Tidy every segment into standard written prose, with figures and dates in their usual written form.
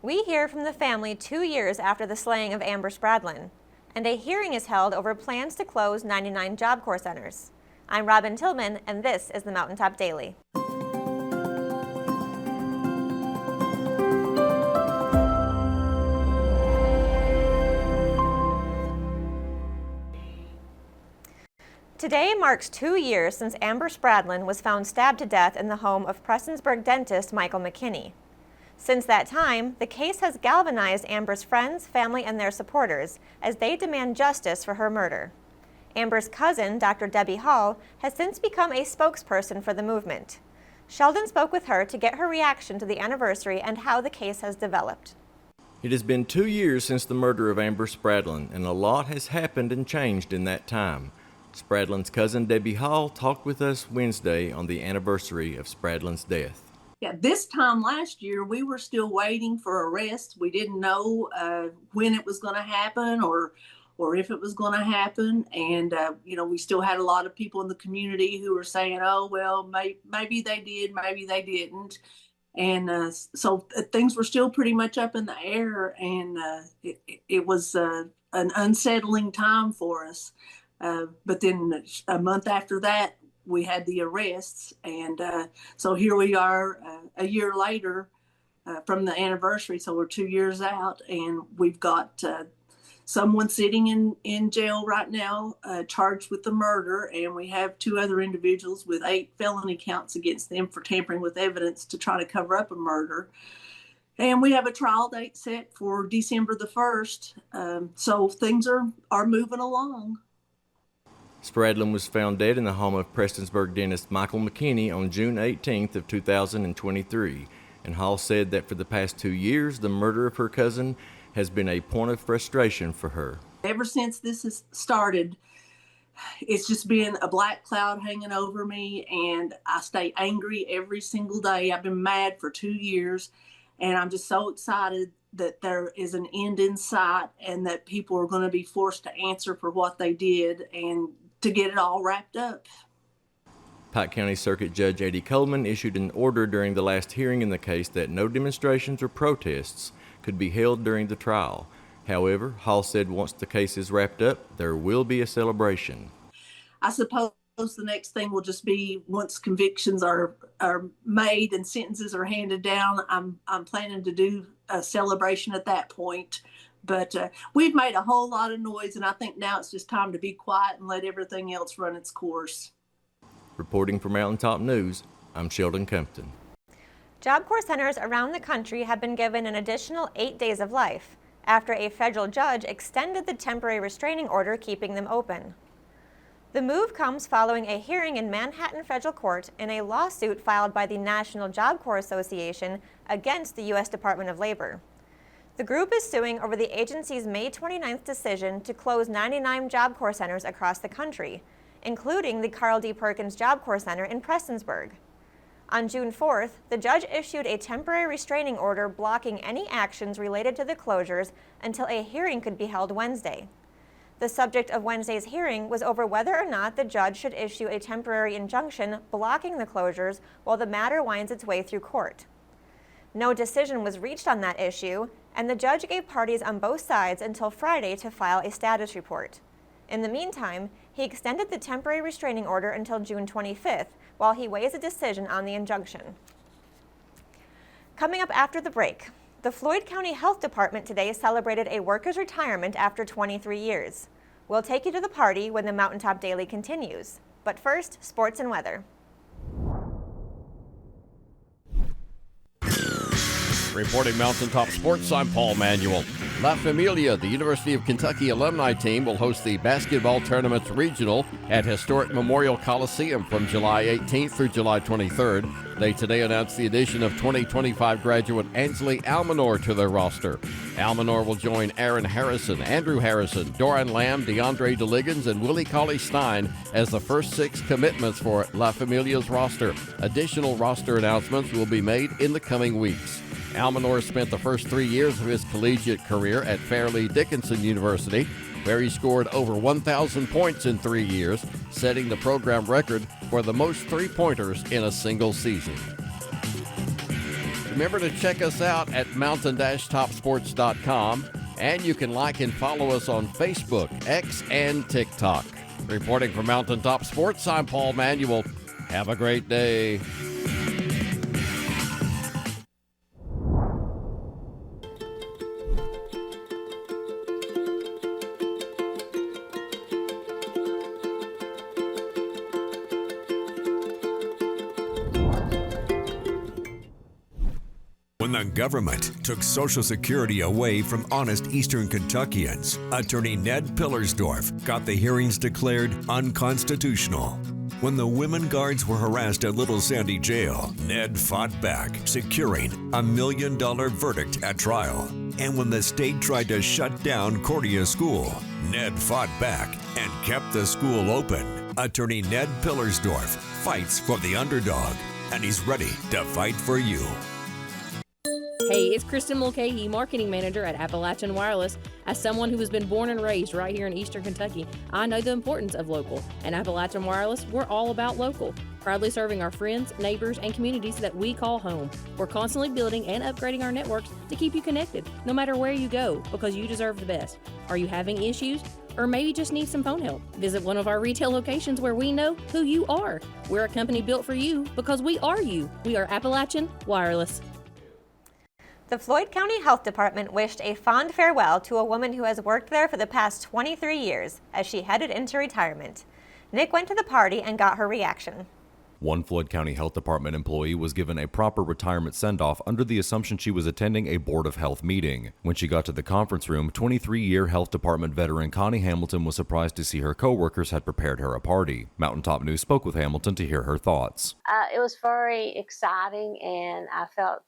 We hear from the family 2 years after the slaying of Amber Spradlin, and a hearing is held over plans to close 99 Job Corps centers. I'm Robin Tillman, and this is the Mountaintop Daily. Today marks 2 years since Amber Spradlin was found stabbed to death in the home of Prestonsburg dentist Michael McKinney. Since that time, the case has galvanized Amber's friends, family, and their supporters as they demand justice for her murder. Amber's cousin, Dr. Debbie Hall, has since become a spokesperson for the movement. Sheldon spoke with her to get her reaction to the anniversary and how the case has developed. It has been 2 years since the murder of Amber Spradlin, and a lot has happened and changed in that time. Spradlin's cousin Debbie Hall talked with us Wednesday on the anniversary of Spradlin's death. Yeah, this time last year, we were still waiting for arrests. We didn't know when it was going to happen or if it was going to happen. And, we still had a lot of people in the community who were saying, oh, well, maybe they did, maybe they didn't. And so things were still pretty much up in the air. And it was an unsettling time for us. But then a month after that, we had the arrests. And so here we are a year later from the anniversary. So we're 2 years out, and we've got someone sitting in jail right now charged with the murder. And we have 2 other individuals with 8 felony counts against them for tampering with evidence to try to cover up a murder. And we have a trial date set for December the 1st. So things are moving along. Spradlin was found dead in the home of Prestonsburg dentist Michael McKinney on June 18th of 2023, and Hall said that for the past 2 years, the murder of her cousin has been a point of frustration for her. Ever since this has started, it's just been a black cloud hanging over me, and I stay angry every single day. I've been mad for 2 years, and I'm just so excited that there is an end in sight and that people are going to be forced to answer for what they did and to get it all wrapped up. Pike County Circuit Judge Eddie Coleman issued an order during the last hearing in the case that no demonstrations or protests could be held during the trial. However, Hall said once the case is wrapped up, there will be a celebration. I suppose the next thing will just be once convictions are made and sentences are handed down, I'm planning to do a celebration at that point. But we've made a whole lot of noise, and I think now it's just time to be quiet and let everything else run its course. Reporting for Mountaintop News, I'm Sheldon Compton. Job Corps centers around the country have been given an additional 8 days of life after a federal judge extended the temporary restraining order keeping them open. The move comes following a hearing in Manhattan Federal Court in a lawsuit filed by the National Job Corps Association against the U.S. Department of Labor. The group is suing over the agency's May 29th decision to close 99 Job Corps centers across the country, including the Carl D. Perkins Job Corps Center in Prestonsburg. On June 4th, the judge issued a temporary restraining order blocking any actions related to the closures until a hearing could be held Wednesday. The subject of Wednesday's hearing was over whether or not the judge should issue a temporary injunction blocking the closures while the matter winds its way through court. No decision was reached on that issue, and the judge gave parties on both sides until Friday to file a status report. In the meantime, he extended the temporary restraining order until June 25th while he weighs a decision on the injunction. Coming up after the break, the Floyd County Health Department today celebrated a worker's retirement after 23 years. We'll take you to the party when the Mountaintop Daily continues. But first, sports and weather. Reporting Mountaintop Sports, I'm Paul Manuel. La Familia, the University of Kentucky alumni team, will host the Basketball Tournaments Regional at historic Memorial Coliseum from July 18th through July 23rd. They today announced the addition of 2025 graduate Ansley Almanor to their roster. Almanor will join Aaron Harrison, Andrew Harrison, Doran Lamb, DeAndre DeLiggins, and Willie Cauley-Stein as the first 6 commitments for La Familia's roster. Additional roster announcements will be made in the coming weeks. Almanor spent the first 3 years of his collegiate career at Fairleigh Dickinson University, where he scored over 1,000 points in 3 years, setting the program record for the most three-pointers in a single season. Remember to check us out at mountain-topsports.com, and you can like and follow us on Facebook, X, and TikTok. Reporting from Mountain Top Sports, I'm Paul Manuel. Have a great day. When the government took Social Security away from honest Eastern Kentuckians, Attorney Ned Pillersdorf got the hearings declared unconstitutional. When the women guards were harassed at Little Sandy Jail, Ned fought back, securing a $1 million verdict at trial. And when the state tried to shut down Cordia School, Ned fought back and kept the school open. Attorney Ned Pillersdorf fights for the underdog, and he's ready to fight for you. Hey, it's Kristen Mulcahy, Marketing Manager at Appalachian Wireless. As someone who has been born and raised right here in Eastern Kentucky, I know the importance of local. And Appalachian Wireless, we're all about local, proudly serving our friends, neighbors, and communities that we call home. We're constantly building and upgrading our networks to keep you connected, no matter where you go, because you deserve the best. Are you having issues? Or maybe just need some phone help? Visit one of our retail locations where we know who you are. We're a company built for you because we are you. We are Appalachian Wireless. The Floyd County Health Department wished a fond farewell to a woman who has worked there for the past 23 years as she headed into retirement. Nick went to the party and got her reaction. One Floyd County Health Department employee was given a proper retirement send-off under the assumption she was attending a Board of Health meeting. When she got to the conference room, 23-year Health Department veteran Connie Hamilton was surprised to see her co-workers had prepared her a party. Mountaintop News spoke with Hamilton to hear her thoughts. It was very exciting, and I felt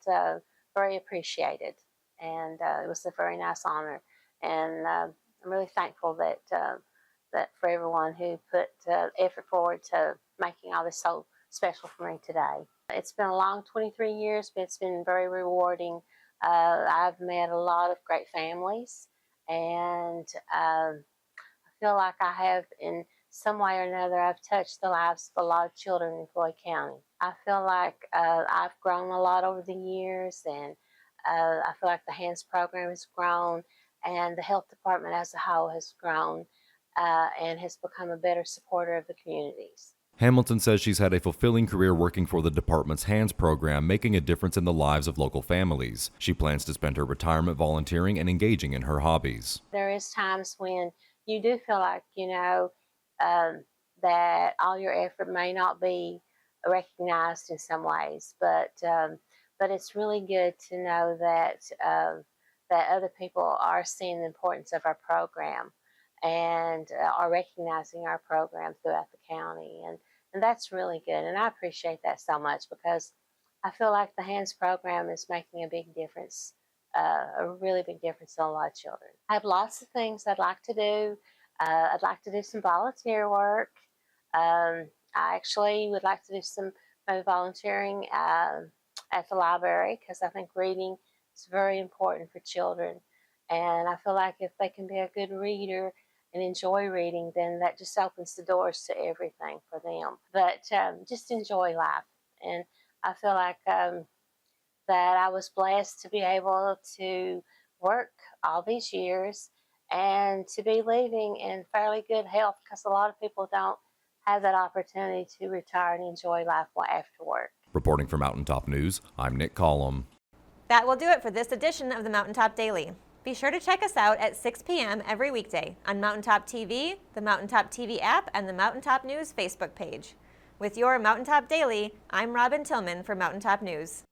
very appreciated, and it was a very nice honor, and I'm really thankful that that for everyone who put effort forward to making all this so special for me today. It's been a long 23 years, but it's been very rewarding. I've met a lot of great families, and I feel like I have, in some way or another, I've touched the lives of a lot of children in Floyd County. I feel like I've grown a lot over the years, and I feel like the HANDS program has grown, and the health department as a whole has grown and has become a better supporter of the communities. Hamilton says she's had a fulfilling career working for the department's HANDS program, making a difference in the lives of local families. She plans to spend her retirement volunteering and engaging in her hobbies. There is times when you do feel like, that all your effort may not be recognized in some ways, but it's really good to know that that other people are seeing the importance of our program and are recognizing our program throughout the county, and that's really good, and I appreciate that so much, because I feel like the HANDS program is making a big difference, a really big difference in a lot of children. I have lots of things I'd like to do. I'd like to do some volunteer work. I actually would like to do some volunteering at the library, because I think reading is very important for children. And I feel like if they can be a good reader and enjoy reading, then that just opens the doors to everything for them. But just enjoy life. And I feel like that I was blessed to be able to work all these years and to be leaving in fairly good health, because a lot of people don't have that opportunity to retire and enjoy life after work. Reporting for Mountaintop News, I'm Nick Collum. That will do it for this edition of the Mountaintop Daily. Be sure to check us out at 6 p.m. every weekday on Mountaintop TV, the Mountaintop TV app, and the Mountaintop News Facebook page. With your Mountaintop Daily, I'm Robin Tillman for Mountaintop News.